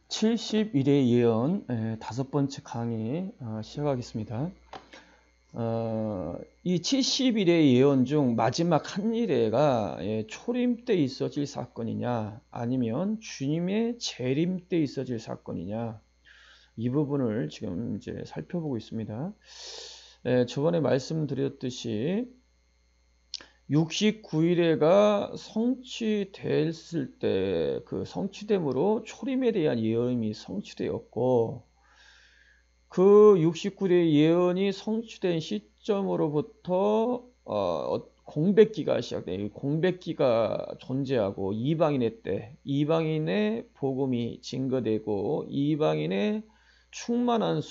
71의 예언 다섯 번째 강의 시작하겠습니다. 이 71의 예언 중 마지막 한 일회가 초림 때 있어질 사건이냐 아니면 주님의 재림 때 있어질 사건이냐, 이 부분을 지금 이제 살펴보고 있습니다. 저번에 말씀드렸듯이 69일에가 성취됐을 때 그 성취됨으로 초림에 대한 예언이 성취되었고, 그 69일의 예언이 성취된 시점으로부터 공백기가 시작돼요. 공백기가 존재하고 이방인의 때, 이방인의 복음이 증거되고 이방인의 충만한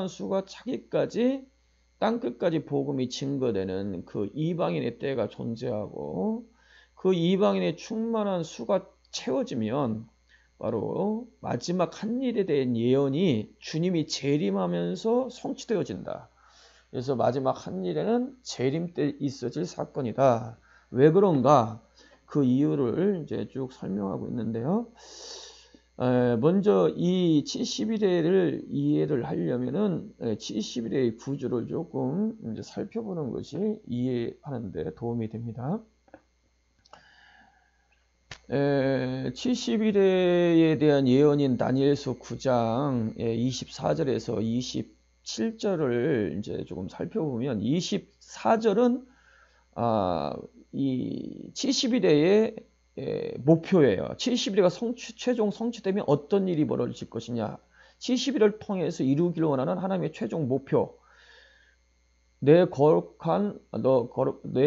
수가 차기까지 땅끝까지 복음이 증거되는 그 이방인의 때가 존재하고, 그 이방인의 충만한 수가 채워지면 바로 마지막 한 일에 대한 예언이 주님이 재림하면서 성취되어진다. 그래서 마지막 한 일에는 재림 때 있어질 사건이다. 왜 그런가? 그 이유를 이제 쭉 설명하고 있는데요. 먼저 이 71회를 이해를 하려면은 71회의 구조를 조금 이제 살펴보는 것이 이해하는 데 도움이 됩니다. 71회에 대한 예언인 다니엘서 9장 24절에서 27절을 이제 조금 살펴보면, 24절은 이 71회의 목표예요. 71회가 최종 성취되면 어떤 일이 벌어질 것이냐, 71회를 통해서 이루기를 원하는 하나님의 최종 목표, 내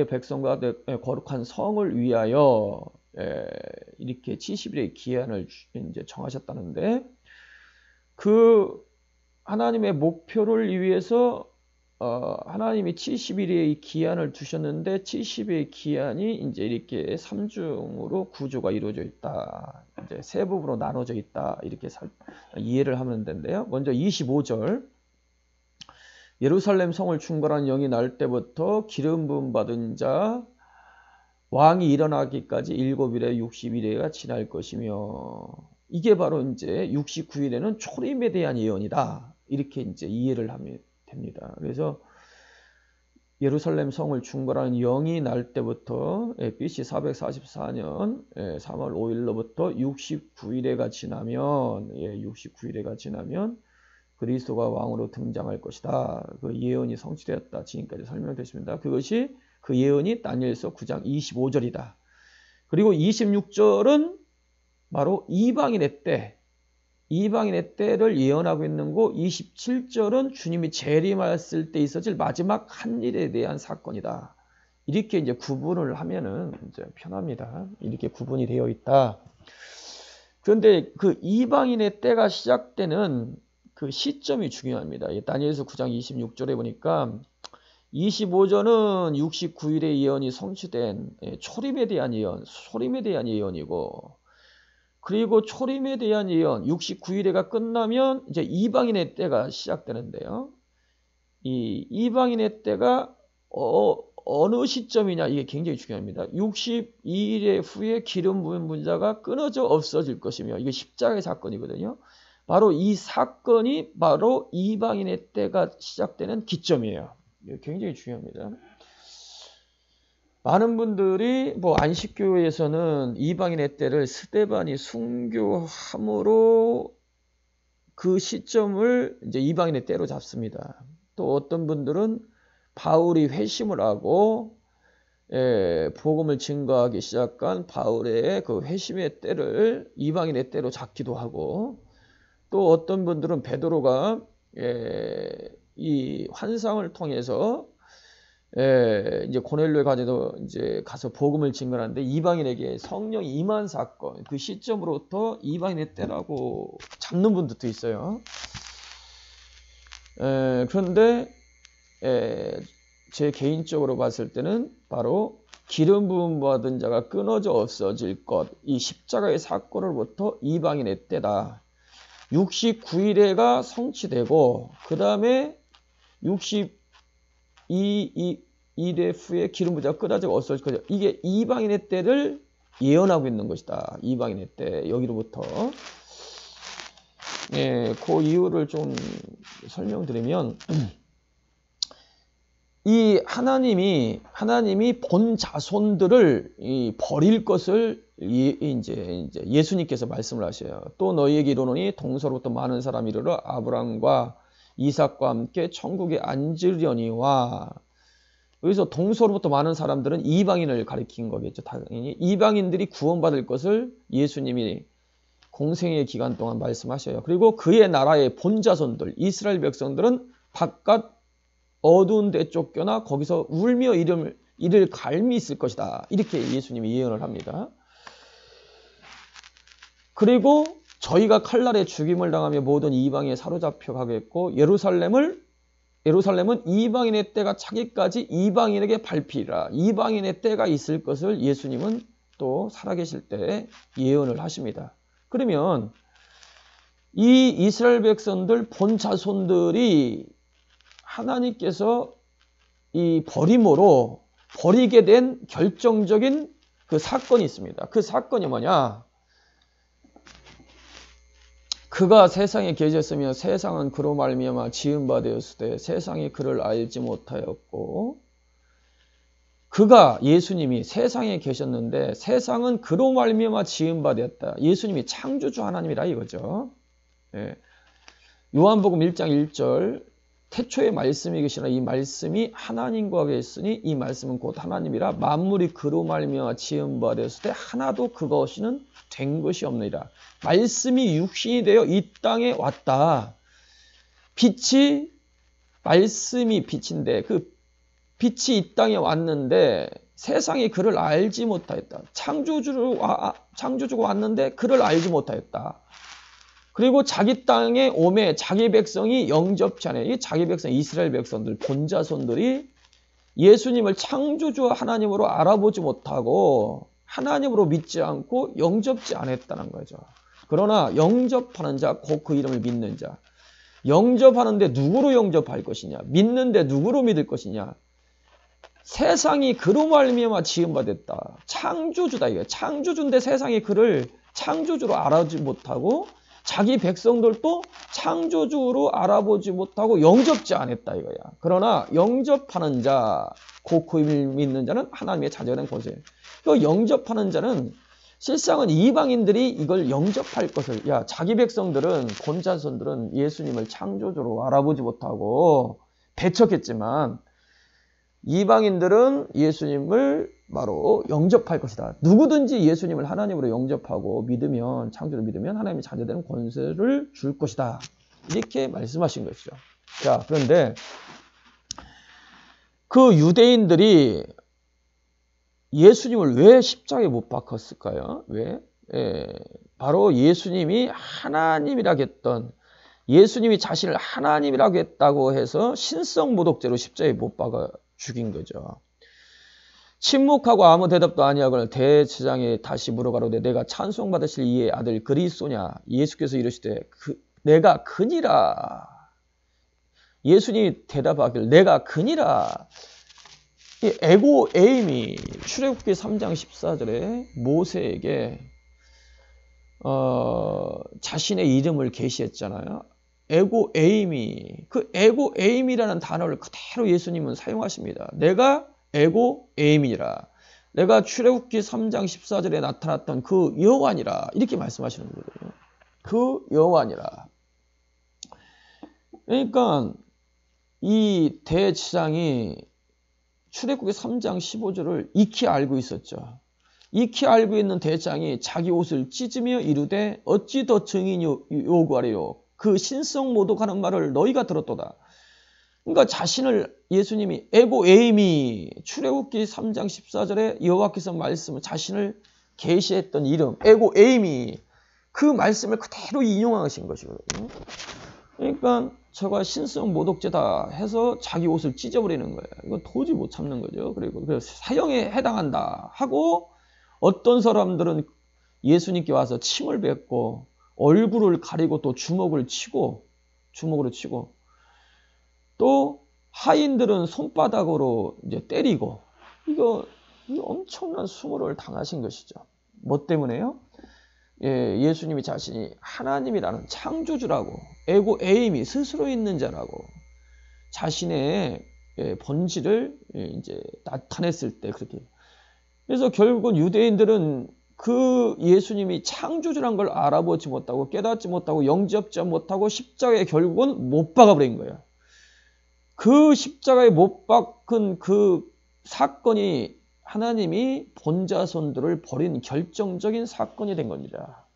백성과 내 거룩한 성을 위하여 이렇게 70일의 기한을 이제 정하셨다는데, 그 하나님의 목표를 위해서 하나님이 70일의 기한을 두셨는데, 70일의 기한이 이제 이렇게 3중으로 구조가 이루어져 있다. 이제 세 부분으로 나눠져 있다. 이렇게 이해를 하면 되는데요. 먼저 25절. 예루살렘 성을 충벌한 영이 날 때부터 기름 부음 받은 자 왕이 일어나기까지 7일에 60일에가 지날 것이며, 이게 바로 이제 69일에는 초림에 대한 예언이다. 이렇게 이제 이해를 하면 됩니다. 그래서 예루살렘 성을 충벌하는 영이 날 때부터 BC 444년 3월 5일로부터 69일에가 지나면 그리스도가 왕으로 등장할 것이다. 그 예언이 성취되었다. 지금까지 설명됐습니다. 그것이 그 예언이 다니엘서 9장 25절이다. 그리고 26절은 바로 이방인의 때를 예언하고 있는 거, 27절은 주님이 재림하였을 때 있어질 마지막 한 일에 대한 사건이다. 이렇게 이제 구분을 하면은 이제 편합니다. 이렇게 구분이 되어 있다. 그런데 그 이방인의 때가 시작되는 그 시점이 중요합니다. 다니엘서 9장 26절에 보니까 25절은 69일의 예언이 성취된 초림에 대한 예언이고, 그리고 초림에 대한 예언 69일에가 끝나면 이제 이방인의 때가 시작되는데요. 이 이방인의 때가 어느 시점이냐, 이게 굉장히 중요합니다. 62일 후에 기름 부은 분자가 끊어져 없어질 것이며, 이게 십자가의 사건이거든요. 바로 이 사건이 바로 이방인의 때가 시작되는 기점이에요. 이게 굉장히 중요합니다. 많은 분들이 안식교회에서는 이방인의 때를 스데반이 순교함으로 그 시점을 이제 이방인의 때로 잡습니다. 또 어떤 분들은 바울이 회심을 하고 복음을 증거하기 시작한 바울의 그 회심의 때를 이방인의 때로 잡기도 하고, 또 어떤 분들은 베드로가 이 환상을 통해서 이제 고넬료에 가서 복음을 증거하는데 이방인에게 성령이 임한 사건, 그 시점으로부터 이방인의 때라고 잡는 분들도 있어요. 그런데 제 개인적으로 봤을 때는 바로 기름 부음 받은 자가 끊어져 없어질 것, 이 십자가의 사건으로부터 이방인의 때다. 69일에가 성취되고, 그 다음에 62일의 후에 기름 부자가 끊어져 없어질 거죠. 이게 이방인의 때를 예언하고 있는 것이다. 이방인의 때 여기로부터. 예, 그 이유를 좀 설명드리면 이 하나님이 본 자손들을 버릴 것을 이제 예수님께서 말씀을 하셔요. 또 너희에게 이르노니 동서로부터 많은 사람이 이르러 아브람과 이삭과 함께 천국에 앉으려니와. 여기서 동서로부터 많은 사람들은 이방인을 가리킨 거겠죠. 당연히 이방인들이 구원받을 것을 예수님이 공생의 기간 동안 말씀하셔요. 그리고 그의 나라의 본자손들 이스라엘 백성들은 바깥 어두운 데 쫓겨나 거기서 울며 이를 갈미 있을 것이다. 이렇게 예수님이 예언을 합니다. 그리고 저희가 칼날에 죽임을 당하며 모든 이방에 사로잡혀 가겠고 예루살렘은 이방인의 때가 차기까지 이방인에게 밟히리라. 이방인의 때가 있을 것을 예수님은 또 살아계실 때 예언을 하십니다. 그러면 이 이스라엘 백성들 본 자손들이 하나님께서 이 버림으로 버리게 된 결정적인 그 사건이 있습니다. 그 사건이 뭐냐? 그가 세상에 계셨으며 세상은 그로 말미암아 지은 바 되었을 때 세상이 그를 알지 못하였고, 그가 예수님이 세상에 계셨는데 세상은 그로 말미암아 지은 바 되었다. 예수님이 창조주 하나님이라 이거죠. 예. 요한복음 1장 1절 태초에 말씀이 계시나 이 말씀이 하나님과 계시니 이 말씀은 곧 하나님이라 만물이 그로 말미암아 지은 바 되었을 때 하나도 그것이는 된 것이 없느니라. 말씀이 육신이 되어 이 땅에 왔다. 말씀이 빛인데 그 빛이 이 땅에 왔는데 세상이 그를 알지 못하였다. 창조주가 왔는데 그를 알지 못하였다. 그리고 자기 땅에 오매 자기 백성이 영접치 않아요. 이 자기 백성 이스라엘 백성들 본자손들이 예수님을 창조주 하나님으로 알아보지 못하고 하나님으로 믿지 않고 영접지 않았다는 거죠. 그러나 영접하는 자, 곧 그 이름을 믿는 자. 영접하는데 누구로 영접할 것이냐? 믿는데 누구로 믿을 것이냐? 세상이 그로 말미암아 지은 바 됐다. 창조주다 이거야. 창조주인데 세상이 그를 창조주로 알아보지 못하고 자기 백성들도 창조주로 알아보지 못하고 영접지 않았다 이거야. 그러나 영접하는 자, 곧 그 이름을 믿는 자는 하나님의 자녀가 된 것이에요. 그 영접하는 자는 실상은 이방인들이 이걸 영접할 것을, 자기 백성들은 본자손들은 예수님을 창조주로 알아보지 못하고 배척했지만 이방인들은 예수님을 바로 영접할 것이다. 누구든지 예수님을 하나님으로 영접하고 믿으면, 창조를 믿으면 하나님의 자녀되는 권세를 줄 것이다. 이렇게 말씀하신 것이죠. 자, 그런데 그 유대인들이 예수님을 왜 십자가에 못 박았을까요? 왜? 바로 예수님이 하나님이라고 했던, 예수님이 자신을 하나님이라고 했다고 해서 신성 모독죄로 십자가에 못 박아 죽인 거죠. 침묵하고 아무 대답도 아니하거늘 대제사장이 다시 물어가로되 내가 찬송받으실 이의 아들 그리스도냐? 예수께서 이르시되 내가 그니라. 예수님이 대답하기를 내가 그니라. 이 에고 에임이 출애굽기 3장 14절에 모세에게 자신의 이름을 계시했잖아요. 에고 에임이, 그 에고 에임이라는 단어를 그대로 예수님은 사용하십니다. 내가 에고 에임이라. 내가 출애굽기 3장 14절에 나타났던 그 여호와니라. 이렇게 말씀하시는 거거든요. 그 여호와니라. 그러니까 이 대제사장이 출애굽기 3장 15절을 익히 알고 있었죠. 익히 알고 있는 대제사장이 자기 옷을 찢으며 이르되 어찌 더 증인이 요구하리요. 그 신성 모독하는 말을 너희가 들었도다. 그러니까 자신을 예수님이 에고 에이미 출애굽기 3장 14절에 여호와께서 말씀을 자신을 계시했던 이름 에고 에이미 그 말씀을 그대로 인용하신 것이거든요. 그러니까 저가 신성 모독죄다 해서 자기 옷을 찢어버리는 거예요. 이건 도저히 못 참는 거죠. 그리고 사형에 해당한다 하고 어떤 사람들은 예수님께 와서 침을 뱉고 얼굴을 가리고 또 주먹으로 치고 또 하인들은 손바닥으로 이제 때리고 이거 엄청난 수모를 당하신 것이죠. 뭐 때문에요? 예수님이 자신이 하나님이라는 창조주라고, 에고 에임이 스스로 있는 자라고 자신의 본질을 이제 나타냈을 때 그렇게. 그래서 결국은 유대인들은 그 예수님이 창조주란 걸 알아보지 못하고 깨닫지 못하고 영접지 못하고 십자가에 결국은 못 박아버린 거예요. 그 십자가에 못 박은 그 사건이 하나님이 본자손들을 버린 결정적인 사건이 된 겁니다.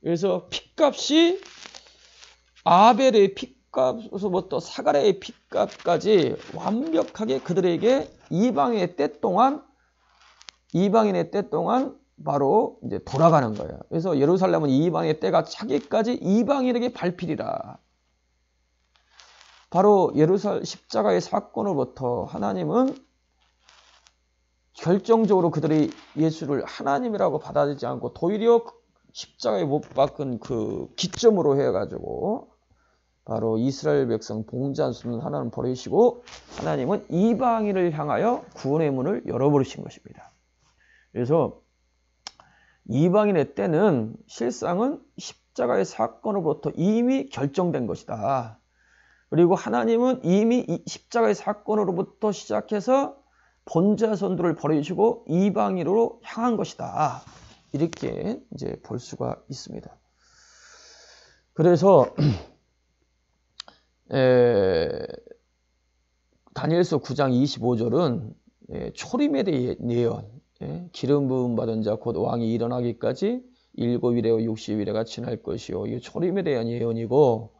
그래서 핏값이 아벨의 핏값부터 사가랴의 핏값까지 완벽하게 그들에게 이방인의 때 동안 바로 이제 돌아가는 거예요. 그래서 예루살렘은 이방인의 때가 차기까지 이방인에게 밟히리라. 바로 예루살렘 십자가의 사건으로부터 하나님은 결정적으로 그들이 예수를 하나님이라고 받아들이지 않고 도리어 십자가에 못 박은 그 기점으로 해가지고 바로 이스라엘 백성 봉자손 하나는 버리시고 하나님은 이방인을 향하여 구원의 문을 열어버리신 것입니다. 그래서 이방인의 때는 실상은 십자가의 사건으로부터 이미 결정된 것이다. 그리고 하나님은 이미 십자가의 사건으로부터 시작해서 본자손들을 버리시고 이방인으로 향한 것이다. 이렇게 이제 볼 수가 있습니다. 그래서 다니엘서 9장 25절은 초림에 대해 예언, 기름 부음 받은 자 곧 왕이 일어나기까지 7일에와 60일에가 지날 것이요. 이 초림에 대한 예언이고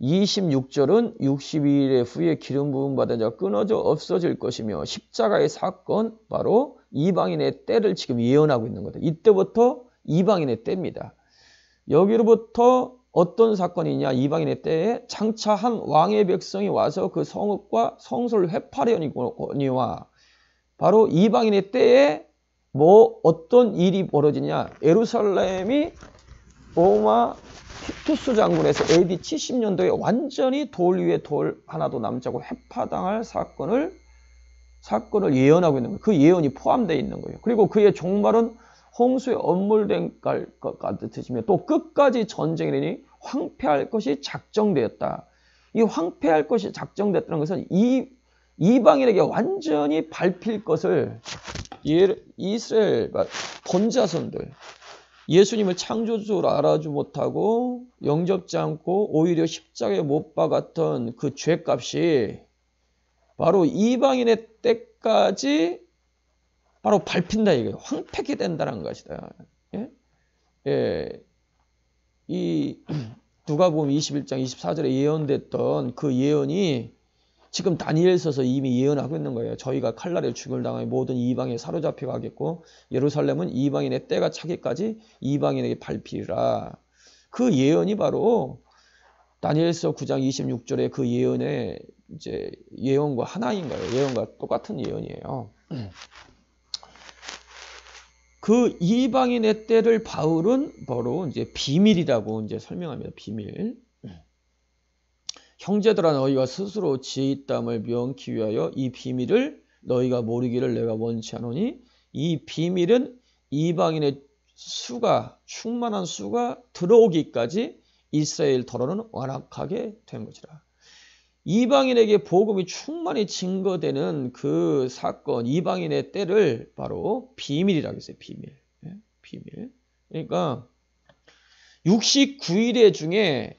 26절은 62일 후에 기름 부음 받은 자가 끊어져 없어질 것이며 십자가의 사건 바로 이방인의 때를 지금 예언하고 있는 거다. 이때부터 이방인의 때입니다. 여기로부터 어떤 사건이냐? 이방인의 때에 장차 한 왕의 백성이 와서 그 성읍과 성소를 회파하려니와 바로 이방인의 때에 뭐 어떤 일이 벌어지냐? 예루살렘이 로마 티투스 장군에서 AD 70년도에 완전히 돌 위에 돌 하나도 남지 않고 회파당할 사건을 예언하고 있는 거예요. 그 예언이 포함되어 있는 거예요. 그리고 그의 종말은 홍수에 엄물된 것 같으시며 또 끝까지 전쟁이 되니 황폐할 것이 작정되었다. 이 황폐할 것이 작정됐다는 것은 이방인에게 완전히 밟힐 것을 이스라엘 본자손들 예수님을 창조주로 알아주지 못하고 영접지 않고 오히려 십자가에 못 박았던 그 죄값이 바로 이방인의 때까지 바로 밟힌다 이거예요. 황폐게 된다는 것이다. 이 누가복음 21장 24절에 예언됐던 그 예언이 지금 다니엘서서 이미 예언하고 있는 거예요. 저희가 칼날에 죽임을 당하여 모든 이방에 사로잡혀 가겠고 예루살렘은 이방인의 때가 차기까지 이방인에게 밟히리라. 그 예언이 바로 다니엘서 9장 26절의 그 예언의 이제 예언과 하나인 거예요. 예언과 똑같은 예언이에요. 그 이방인의 때를 바울은 바로 이제 비밀이라고 이제 설명합니다. 비밀. 형제들아 너희가 스스로 지혜 있담을 명키 위하여 이 비밀을 너희가 모르기를 내가 원치 않으니 이 비밀은 이방인의 수가 충만한 수가 들어오기까지 이스라엘 더러는 완악하게 된 것이라. 이방인에게 복음이 충만히 증거되는 그 사건 이방인의 때를 바로 비밀이라고 했어요. 비밀. 비밀. 그러니까 69일의 중에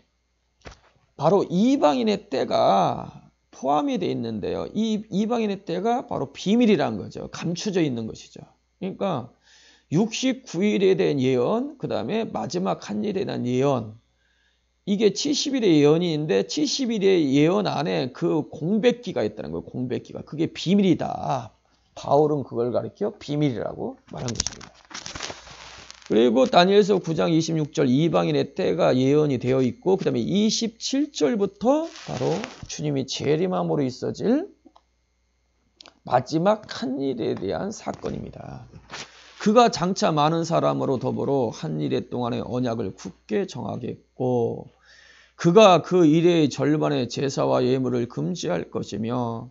바로 이방인의 때가 포함이 되어 있는데요. 이 이방인의 때가 바로 비밀이라는 거죠. 감춰져 있는 것이죠. 그러니까 69일에 대한 예언, 그 다음에 마지막 한 일에 대한 예언. 이게 70일의 예언인데 70일의 예언 안에 그 공백기가 있다는 거예요. 공백기가. 그게 비밀이다. 바울은 그걸 가리켜 비밀이라고 말한 것입니다. 그리고 다니엘서 9장 26절 이방인의 때가 예언이 되어 있고 그 다음에 27절부터 바로 주님이 재림함으로 있어질 마지막 한 일에 대한 사건입니다. 그가 장차 많은 사람으로 더불어 한 일의 동안의 언약을 굳게 정하겠고 그가 그 일의 절반의 제사와 예물을 금지할 것이며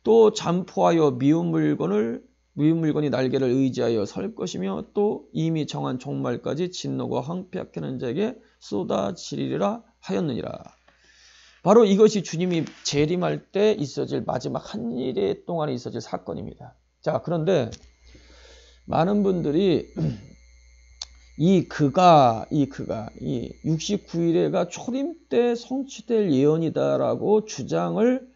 또 잠포하여 미운 물건을 무인물건이 날개를 의지하여 설 것이며 또 이미 정한 종말까지 진노가 황폐하는 자에게 쏟아지리라 하였느니라. 바로 이것이 주님이 재림할 때 있어질 마지막 한 일에 동안에 있어질 사건입니다. 자, 그런데 많은 분들이 이 69일에가 초림 때 성취될 예언이다라고 주장을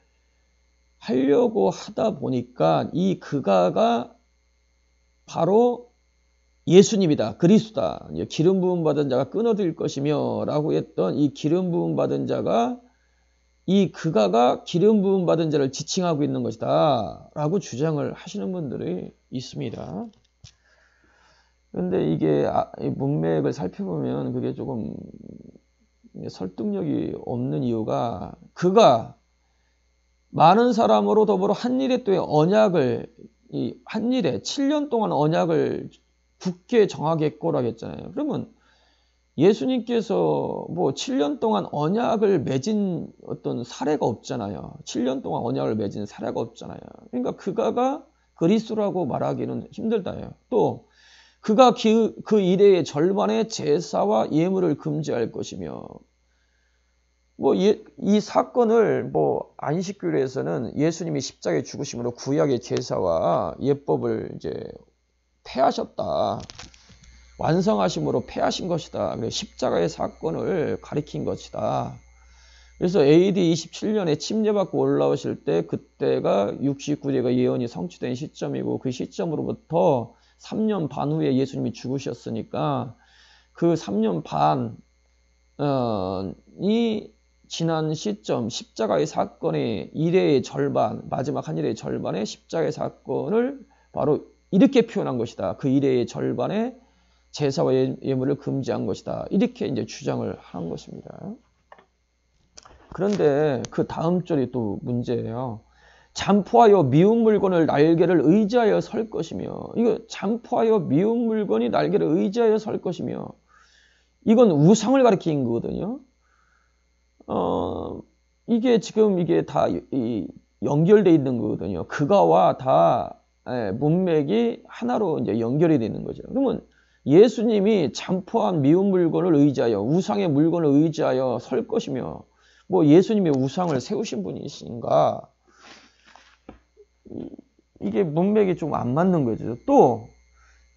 하려고 하다 보니까 이 그가가 바로 예수님이다, 그리스도다, 기름 부음 받은 자가 끊어질 것이며 라고 했던 이 기름 부음 받은 자가 이 그가가 기름 부음 받은 자를 지칭하고 있는 것이다 라고 주장을 하시는 분들이 있습니다. 그런데 이게 문맥을 살펴보면 그게 조금 설득력이 없는 이유가 그가 많은 사람으로 더불어 한 일에 또 언약을 한 일에 7년 동안 언약을 굳게 정하겠고라고 했잖아요. 그러면 예수님께서 뭐 7년 동안 언약을 맺은 어떤 사례가 없잖아요. 7년 동안 언약을 맺은 사례가 없잖아요. 그러니까 그가가 그리스도라고 말하기는 힘들다요. 또 그가 그 일의 절반의 제사와 예물을 금지할 것이며 뭐 이 사건을 뭐 안식교회에서는 예수님이 십자가에 죽으심으로 구약의 제사와 예법을 이제 폐하셨다. 완성하심으로 폐하신 것이다. 그래서 십자가의 사건을 가리킨 것이다. 그래서 AD 27년에 침례받고 올라오실 때 그때가 69제가 예언이 성취된 시점이고 그 시점으로부터 3년 반 후에 예수님이 죽으셨으니까 그 3년 반이 지난 시점 십자가의 사건의 일의 절반, 마지막 한 일의 절반의 십자가의 사건을 바로 이렇게 표현한 것이다. 그 일의 절반의 제사와 예물을 금지한 것이다. 이렇게 이제 주장을 하는 것입니다. 그런데 그 다음 절이 또 문제예요. 잠포하여 미운 물건을 날개를 의지하여 설 것이며, 이거 잠포하여 미운 물건이 날개를 의지하여 설 것이며, 이건 우상을 가리킨 거거든요. 이게 지금 이게 다 연결되어 있는 거거든요. 그가와 다 문맥이 하나로 이제 연결이 되는 거죠. 그러면 예수님이 잠포한 미운 물건을 의지하여 우상의 물건을 의지하여 설 것이며, 뭐 예수님이 우상을 세우신 분이신가? 이게 문맥이 좀 안 맞는 거죠. 또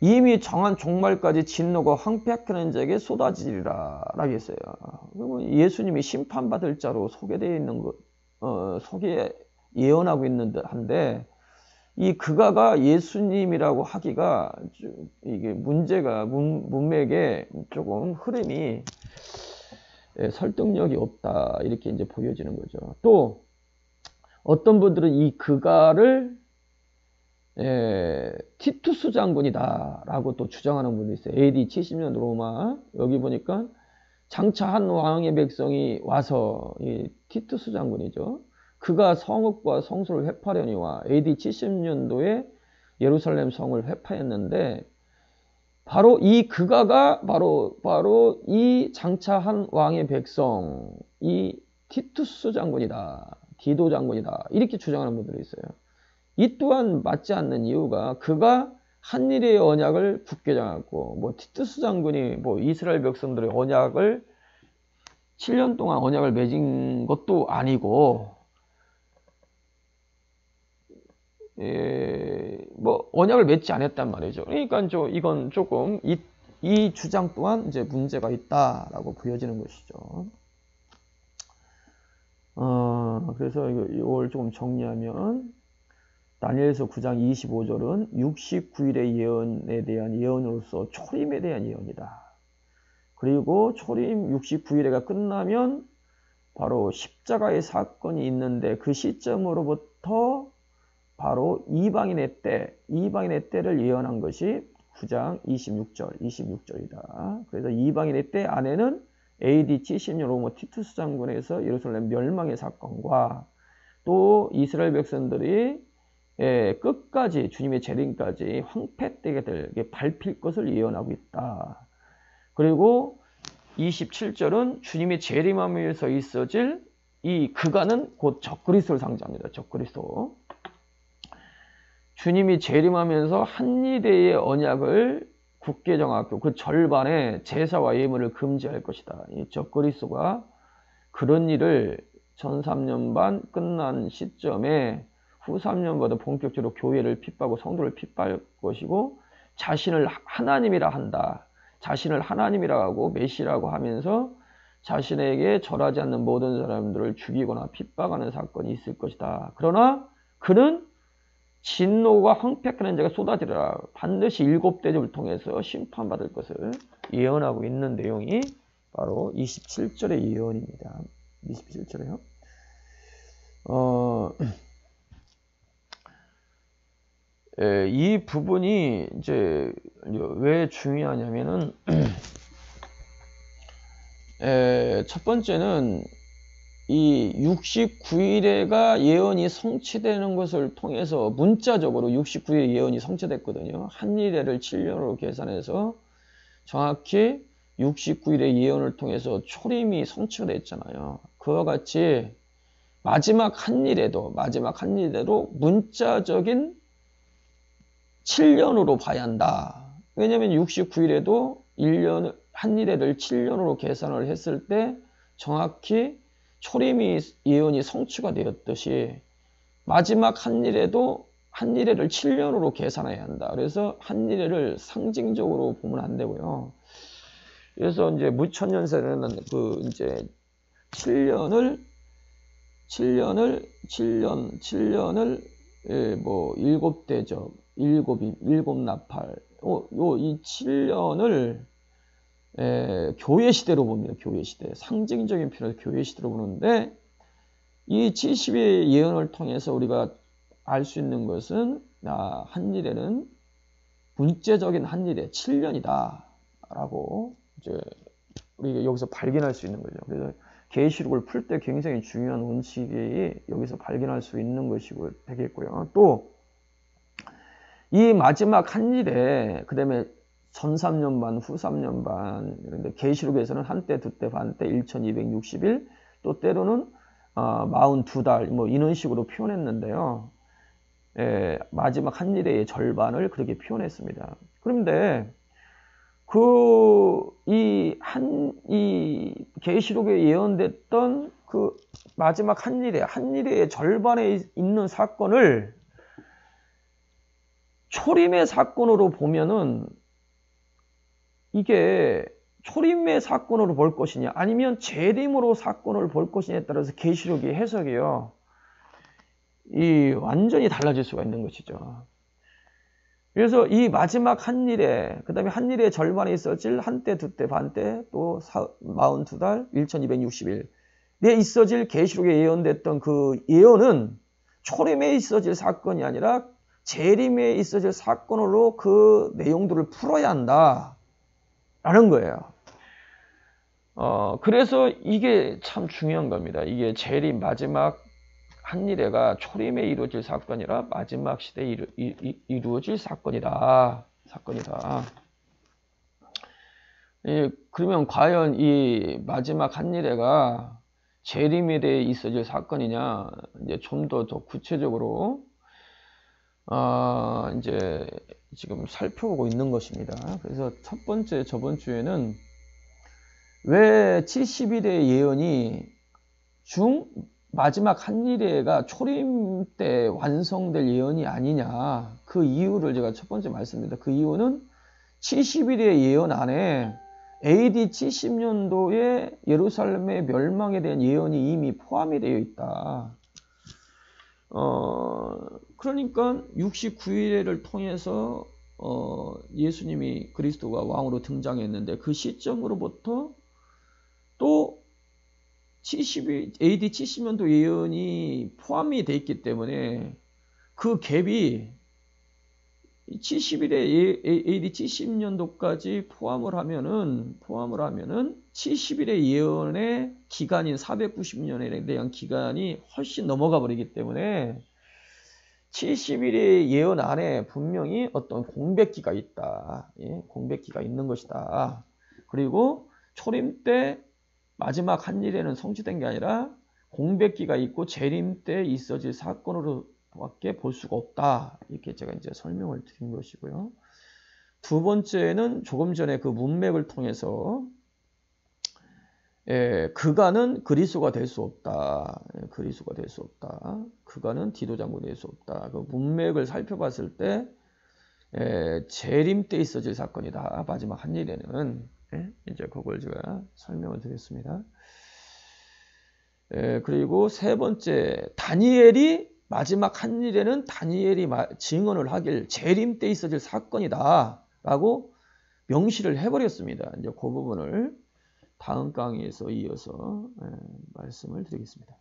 이미 정한 종말까지 진노가 황폐하는 자에게 쏟아지리라 라고 했어요. 그러면 예수님이 심판받을 자로 소개되어 있는 것, 소개 예언하고 있는 한데 이 그가가 예수님이라고 하기가 이게 문제가 문맥에 조금 흐름이 설득력이 없다 이렇게 이제 보여지는 거죠. 또 어떤 분들은 이 그가를 티투스 장군이다 라고 또 주장하는 분도 있어요. AD 70년 로마. 여기 보니까 장차 한 왕의 백성이 와서 이 티투스 장군이죠. 그가 성읍과 성소를 회파하려니와 AD 70년도에 예루살렘 성을 회파했는데 바로 이 그가가 바로 이 장차 한 왕의 백성 이 티투스 장군이다. 디도 장군이다. 이렇게 주장하는 분들이 있어요. 이 또한 맞지 않는 이유가 그가 한 일의 언약을 굳게 정하고 뭐 티투스 장군이 뭐 이스라엘 백성들의 언약을 7년 동안 언약을 맺은 것도 아니고 뭐 언약을 맺지 않았단 말이죠. 그러니까 이건 조금 이 주장 또한 이제 문제가 있다라고 보여지는 것이죠. 그래서 이걸 조금 정리하면 다니엘서 9장 25절은 69일의 예언에 대한 예언으로서 초림에 대한 예언이다. 그리고 초림 69일에가 끝나면 바로 십자가의 사건이 있는데 그 시점으로부터 바로 이방인의 때를 예언한 것이 9장 26절이다. 그래서 이방인의 때 안에는 AD 70년 로마 티투스 장군에서 예루살렘 멸망의 사건과 또 이스라엘 백성들이 끝까지 주님의 재림까지 황폐되게 될 밟힐 것을 예언하고 있다. 그리고 27절은 주님의 재림하면서 있어질 이 그가는 곧 적그리스도를 상징합니다. 적그리스도. 주님이 재림하면서 한니대의 언약을 굳게 정하고 그 절반에 제사와 예물을 금지할 것이다. 이 적그리스도가 그런 일을 전 3년 반 끝난 시점에 후 3년보다 본격적으로 교회를 핍박하고 성도를 핍박할 것이고 자신을 하나님이라 한다. 자신을 하나님이라 하고 메시라고 하면서 자신에게 절하지 않는 모든 사람들을 죽이거나 핍박하는 사건이 있을 것이다. 그러나 그는 진노가 황폐하는 자가 쏟아지리라. 반드시 7대접을 통해서 심판받을 것을 예언하고 있는 내용이 바로 27절의 예언입니다. 27절에요. 이 부분이 이제 왜 중요하냐면은 첫 번째는 이 69일에가 예언이 성취되는 것을 통해서 문자적으로 69일 예언이 성취됐거든요. 한일회를 7년으로 계산해서 정확히 69일의 예언을 통해서 초림이 성취가 됐잖아요. 그와 같이 마지막 한일회도 문자적인 7년으로 봐야 한다. 왜냐하면 69일에도 1년 한일회를 7년으로 계산을 했을 때 정확히 초림이 예언이 성취가 되었듯이 마지막 한일회도 한일회를 7년으로 계산해야 한다. 그래서 한일회를 상징적으로 보면 안 되고요. 그래서 이제 무천년세는 그 이제 7년을 뭐 7대접, 7나팔, 이 7년을 교회 시대로 봅니다. 교회 시대. 상징적인 표현으로 교회 시대로 보는데 이 70의 예언을 통해서 우리가 알 수 있는 것은 한일회는 문제적인 한일회 7년이다 라고 이제 우리가 여기서 발견할 수 있는 거죠. 그래서 계시록을 풀 때 굉장히 중요한 원칙이 여기서 발견할 수 있는 것이고 되겠고요. 또 이 마지막 한일회, 그 다음에 전 3년 반, 후 3년 반, 그런데 계시록에서는 한때, 두때, 반때, 1260일, 또 때로는 42달, 뭐 이런 식으로 표현했는데요. 마지막 한일회의 절반을 그렇게 표현했습니다. 그런데 이 계시록에 예언됐던 그 마지막 한일회의 절반에 있는 사건을 초림의 사건으로 보면은 이게 초림의 사건으로 볼 것이냐 아니면 재림으로 사건을 볼 것이냐에 따라서 계시록의 해석이요. 완전히 달라질 수가 있는 것이죠. 그래서 이 마지막 한일회, 그 다음에 한일회 절반에 있어질 한때, 두때, 반때, 또 42달, 1260일 에 있어질 계시록에 예언됐던 그 예언은 초림에 있어질 사건이 아니라 재림에 있어질 사건으로 그 내용들을 풀어야 한다 라는 거예요. 그래서 이게 참 중요한 겁니다. 이게 재림 마지막 한일회가 초림에 이루어질 사건이라 마지막 시대에 이루어질 사건이다. 그러면 과연 이 마지막 한일회가 재림에 대해 있어질 사건이냐? 이제 좀 더 구체적으로 이제 지금 살펴보고 있는 것입니다. 그래서 첫 번째 저번 주에는 왜 70일의 예언이 마지막 한일회가 초림 때 완성될 예언이 아니냐. 그 이유를 제가 첫 번째 말씀드립니다. 그 이유는 70일의 예언 안에 AD 70년도에 예루살렘의 멸망에 대한 예언이 이미 포함이 되어 있다. 그러니까 69일을 통해서 예수님이 그리스도가 왕으로 등장했는데 그 시점으로부터 또 AD 70년도 예언이 포함이 되어 있기 때문에 그 갭이 70일에 AD 70년도까지 포함을 하면은 70일의 예언의 기간인 490년에 대한 기간이 훨씬 넘어가 버리기 때문에 70일의 예언 안에 분명히 어떤 공백기가 있다. 공백기가 있는 것이다. 그리고 초림 때 마지막 한일회는 성취된 게 아니라 공백기가 있고 재림 때 있어질 사건으로 밖에 볼 수가 없다. 이렇게 제가 이제 설명을 드린 것이고요. 두 번째는 조금 전에 그 문맥을 통해서 그가는 그리스도가 될 수 없다. 그리스도가 될 수 없다. 그가는 디도 장군이 될 수 없다. 그 문맥을 살펴봤을 때 재림 때 있어질 사건이다. 마지막 한 일에는 이제 그걸 제가 설명을 드렸습니다. 그리고 세 번째, 다니엘이 마지막 한 일에는 다니엘이 증언을 하길 재림 때 있어질 사건이다 라고 명시를 해버렸습니다. 이제 그 부분을 다음 강의에서 이어서 말씀을 드리겠습니다.